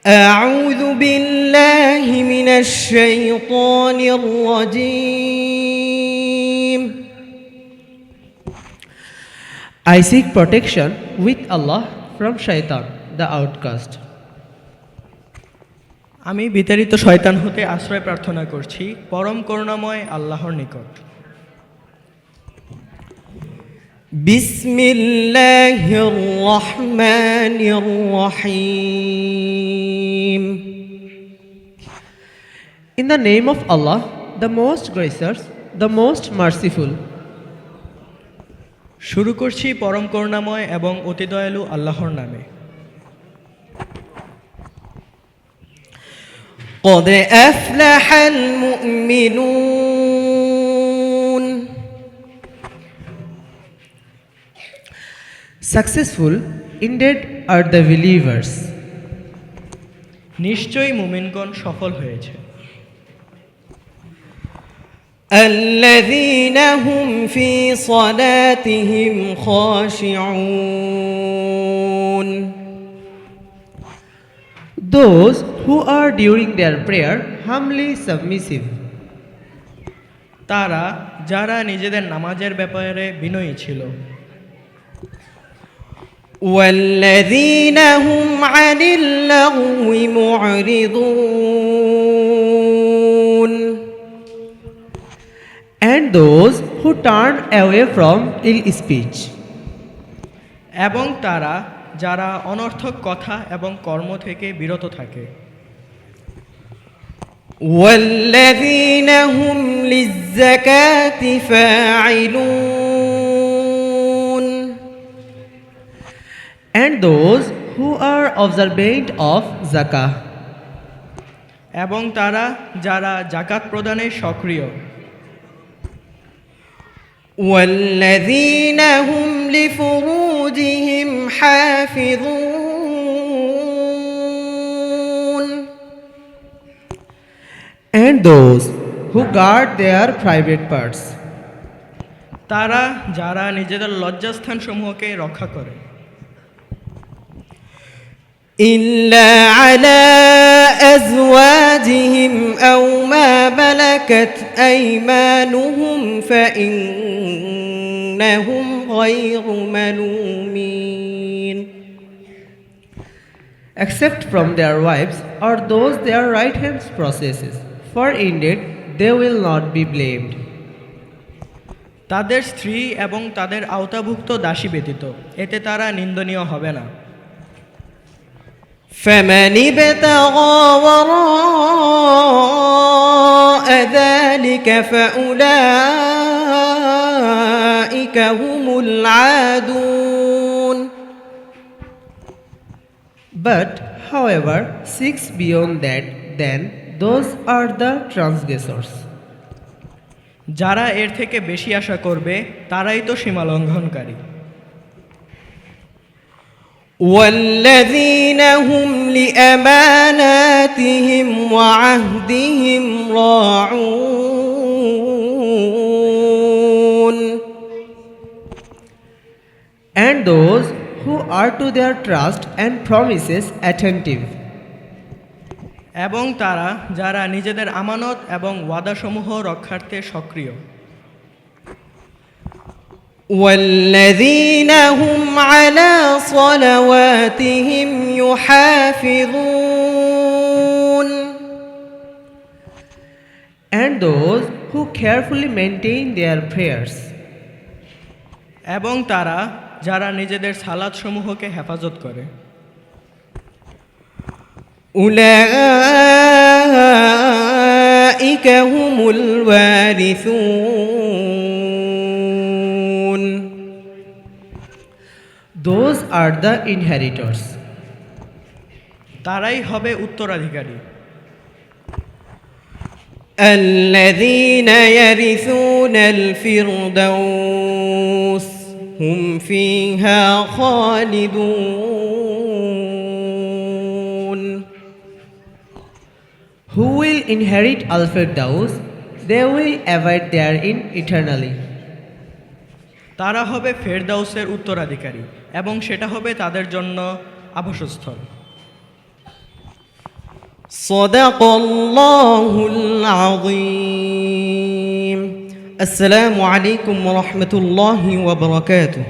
أعوذ بالله من الشيطان الرجيم. I seek protection with Allah from Shaitan, the outcast. আমি বিতাড়িত শয়তান হতে আশ্রয় প্রার্থনা করছি পরম করুণাময় আল্লাহর নিকট। بسم الله الرحمن الرحيم. In the name of Allah, the most gracious, the most merciful. শুরু করছি পরম করুণাময় এবং অতি দয়ালু আল্লাহর নামে। قد أفلح المؤمنون. Successful indeed are the believers. নিশ্চয়ই মুমিনগণ সফল হয়েছে। الذين هم في صلاتهم خاشعون. Those who are during their prayer humbly submissive. তারা যারা নিজেদের নামাজের ব্যাপারে বিনয়ী ছিল। والذين هم عن اللغو معرضون. And those who turn away from ill speech. এবং তারা যারা অনর্থক কথা এবং কর্ম থেকে বিরত থাকে। والذين هم للزكاة فاعلون. And those who are observant of zakah. এবং তারা যারা জাকাত প্রদানে সক্রিয়। والذين هم لفروجهم حافظون. And those who guard their private parts. তারা যারা নিজেদের লজ্জাস্থান সমূহকে রক্ষা করে। إلا على أزواجهم أو ما ملكت أيمانهم فإنهم غير ملومين. Except from their wives or those their right hands possesses, for indeed they will not be blamed. তাদের স্ত্রী এবং তাদের আওতাভুক্ত দাসী ব্যতীত এতে তারা নিন্দনীয় হবে না। فمن ابتغى وراء ذلك فأولئك هم العادون. But however seeks beyond that, then those are the transgressors. যারা এর থেকে বেশি আশা করবে তারাই তো সীমা লঙ্ঘনকারী। والذين هم لأماناتهم وعهدهم راعون. And those who are to their trust and promises attentive. এবং তারা যারা নিজেদের আমানত এবং ওয়াদাসমূহ রক্ষার্থে সক্রিয়। والذين هم على صلواتهم يحافظون. And those who carefully maintain their prayers. এবং তারা যারা নিজেদের সালাত সমূহকে হেফাজত করে। أولئك هم الوارثون. Those are the inheritors. তারাই হবে উত্তরাধিকারী। الذين يرثون الفردوس هم فيها خالدون. Who will inherit Al-Firdaus? They will abide therein eternally. তারা হবে ফেরদাউসের উত্তরাধিকারী এবং সেটা হবে তাদের জন্য আবাসস্থল। صدق الله العظيم. السلام عليكم ورحمة الله وبركاته.